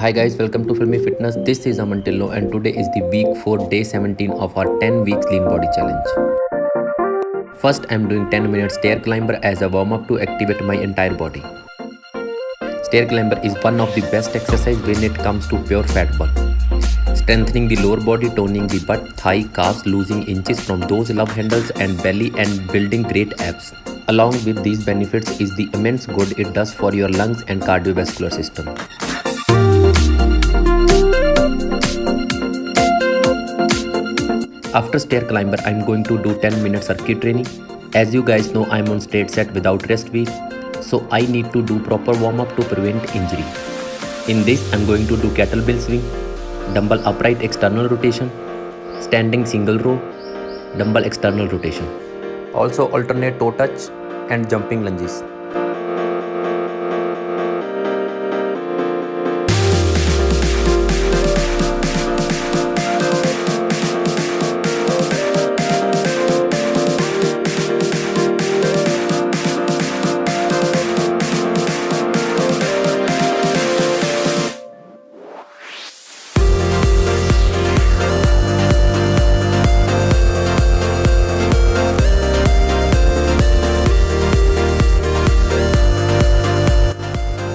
Hi guys, welcome to Filmy Fitness. This is Aman Tillo and today is the week 4 day 17 of our 10 weeks lean body challenge. First I'm doing 10 minutes stair climber as a warm up to activate my entire body. Stair climber is one of the best exercise when it comes to pure fat burn. Strengthening the lower body, toning the butt, thigh, calves, losing inches from those love handles and belly and building great abs. Along with these benefits is the immense good it does for your lungs and cardiovascular system. After stair climber, I'm going to do 10 minutes circuit training. As you guys know, I'm on straight set without rest week, so I need to do proper warm up to prevent injury. In this, I'm going to do kettlebell swing, dumbbell upright external rotation, standing single row, dumbbell external rotation. Also alternate toe touch and jumping lunges.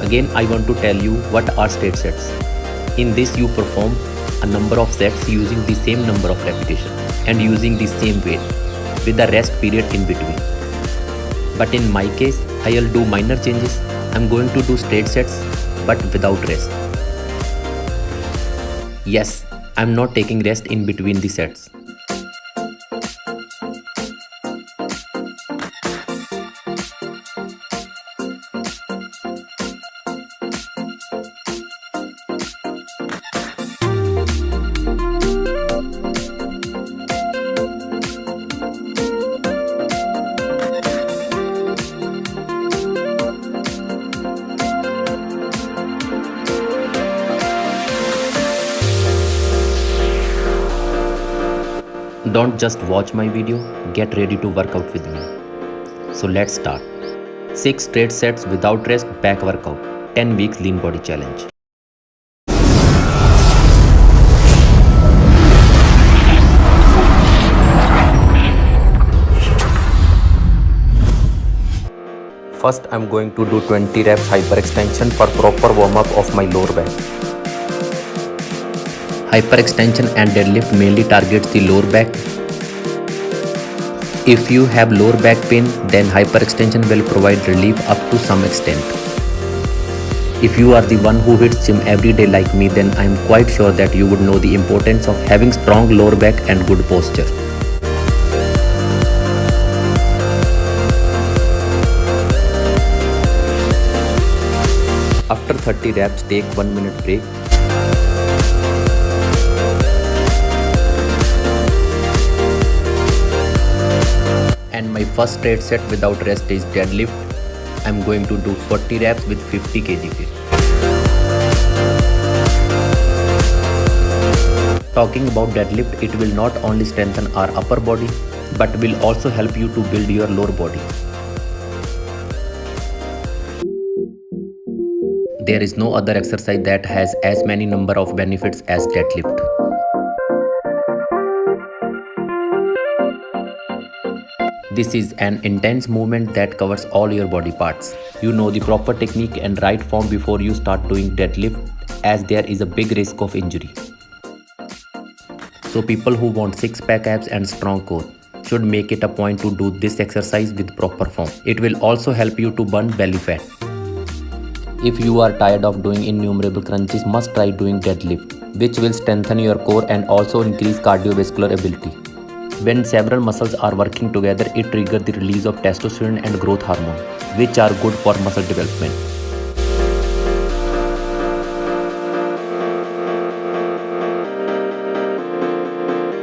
Again, I want to tell you what are straight sets. In this, you perform a number of sets using the same number of repetitions and using the same weight with a rest period in between. But in my case, I'll do minor changes. I'm going to do straight sets but without rest. Yes, I'm not taking rest in between the sets. Don't just watch my video, get ready to work out with me. So let's start. 6 straight sets without rest back workout. 10 weeks lean body challenge. First I'm going to do 20 reps hyperextension for proper warm up of my lower back. Hyperextension and deadlift mainly targets the lower back. If you have lower back pain, then hyperextension will provide relief up to some extent. If you are the one who hits gym every day like me, then I am quite sure that you would know the importance of having strong lower back and good posture. After 30 reps, take 1 minute break. And my first straight set without rest is deadlift. I'm going to do 40 reps with 50 kg weight. Talking about deadlift, it will not only strengthen our upper body, but will also help you to build your lower body. There is no other exercise that has as many number of benefits as deadlift. This is an intense movement that covers all your body parts. You know the proper technique and right form before you start doing deadlift, as there is a big risk of injury. So people who want 6-pack abs and strong core should make it a point to do this exercise with proper form. It will also help you to burn belly fat. If you are tired of doing innumerable crunches, must try doing deadlift, which will strengthen your core and also increase cardiovascular ability. When several muscles are working together, it triggers the release of testosterone and growth hormone, which are good for muscle development.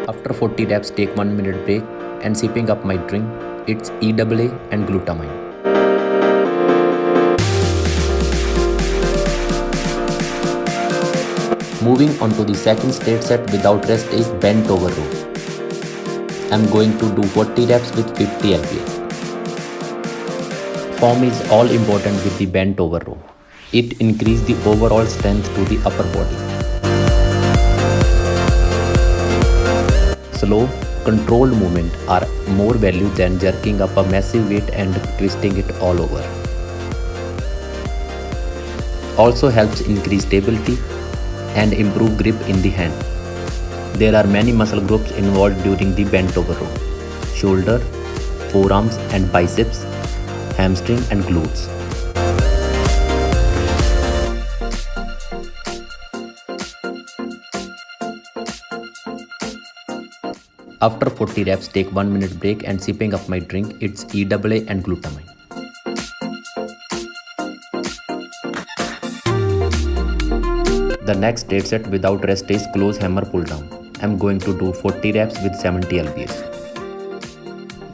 After 40 reps, take 1 minute break and sipping up my drink. It's EAA and glutamine. Moving on to the second straight set without rest is bent over row. I'm going to do 40 reps with 50 lbs. Form is all important with the bent over row. It increases the overall strength to the upper body. Slow, controlled movement are more valued than jerking up a massive weight and twisting it all over. Also helps increase stability and improve grip in the hand. There are many muscle groups involved during the bent over row: shoulder, forearms and biceps, hamstring and glutes. After 40 reps, take 1 minute break and sipping up my drink. It's EAA and glutamine. The next state set without rest is close hammer pull down. I'm going to do 40 reps with 70 lbs.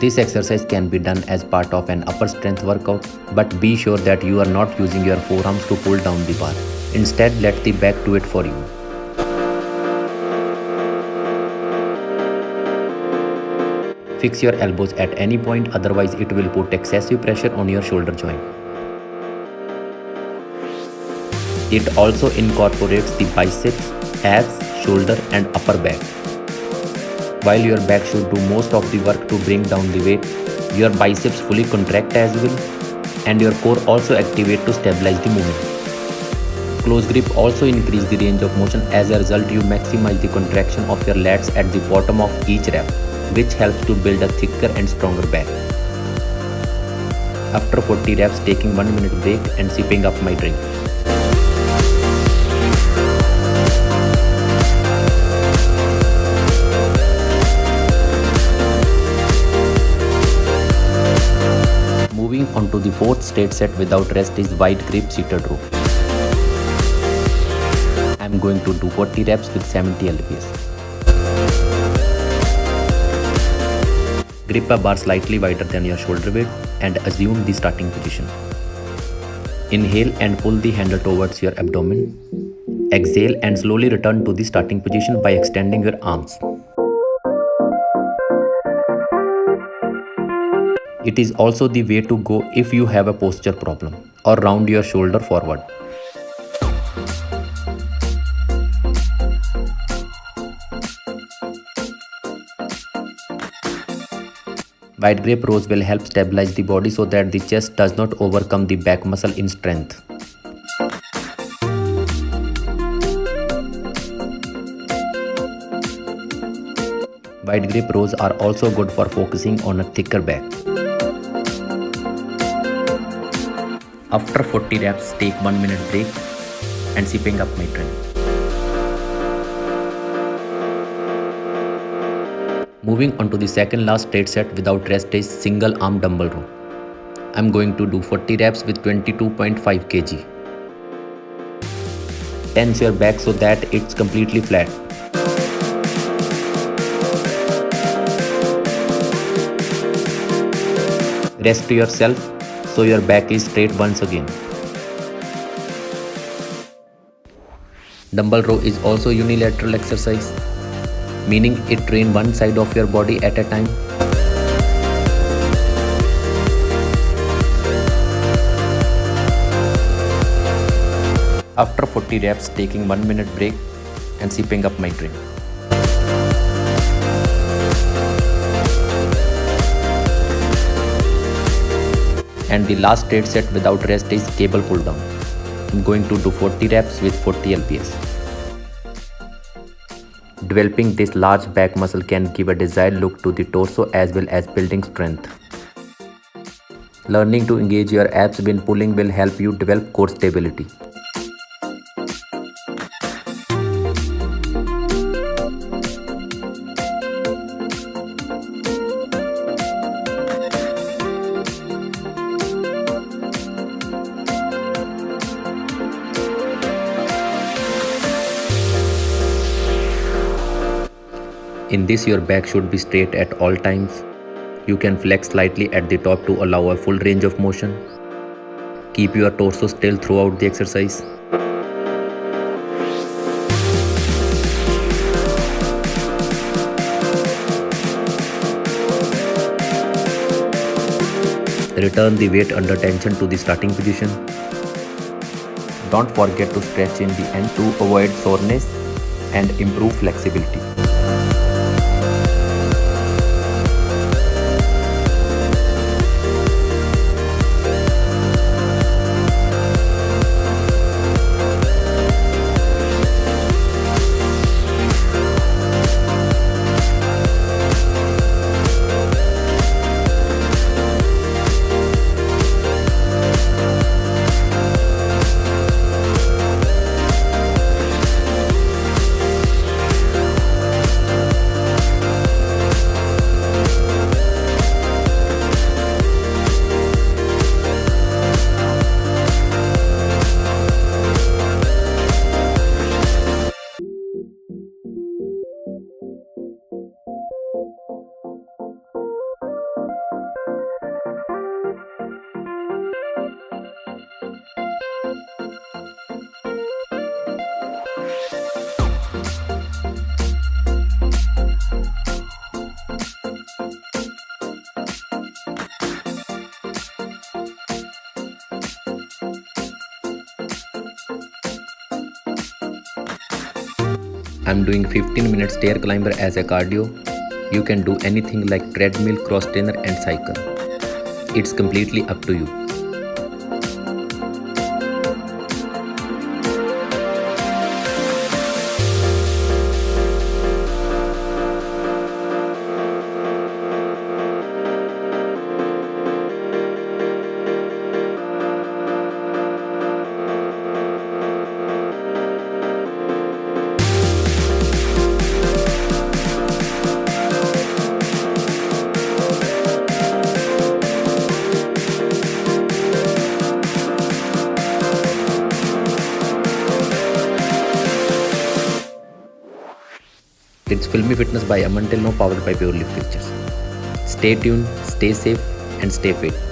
This exercise can be done as part of an upper strength workout, but be sure that you are not using your forearms to pull down the bar. Instead, let the back do it for you. Fix your elbows at any point, otherwise it will put excessive pressure on your shoulder joint. It also incorporates the biceps, abs, shoulder and upper back. While your back should do most of the work to bring down the weight, your biceps fully contract as well, and your core also activate to stabilize the movement. Close grip also increase the range of motion. As a result, you maximize the contraction of your lats at the bottom of each rep, which helps to build a thicker and stronger back. After 40 reps, taking 1 minute break and sipping up my drink. Moving on to the fourth state set without rest is wide grip seated row. I am going to do 40 reps with 70 lbs. Grip a bar slightly wider than your shoulder width and assume the starting position. Inhale and pull the handle towards your abdomen. Exhale and slowly return to the starting position by extending your arms. It is also the way to go if you have a posture problem or round your shoulder forward. Wide grip rows will help stabilize the body so that the chest does not overcome the back muscle in strength. Wide grip rows are also good for focusing on a thicker back. After 40 reps, take 1 minute break and sipping up my drink. Moving on to the second last state set without rest is single arm dumbbell row. I'm going to do 40 reps with 22.5 kg. Tense your back so that it's completely flat. Rest yourself so your back is straight once again. Dumbbell row is also unilateral exercise, meaning it trains one side of your body at a time. After 40 reps, taking 1 minute break and sipping up my drink. And the last state set without rest is cable pull down. I'm going to do 40 reps with 40 lbs. Developing this large back muscle can give a desired look to the torso as well as building strength. Learning to engage your abs when pulling will help you develop core stability. In this, your back should be straight at all times. You can flex slightly at the top to allow a full range of motion. Keep your torso still throughout the exercise. Return the weight under tension to the starting position. Don't forget to stretch in the end to avoid soreness and improve flexibility. I'm doing 15 minute stair climber as a cardio. You can do anything like treadmill, cross trainer and cycle. It's completely up to you. It's Filmy Fitness by Aman Till Now, powered by Pure Leaf Pictures. Stay tuned, stay safe, and stay fit.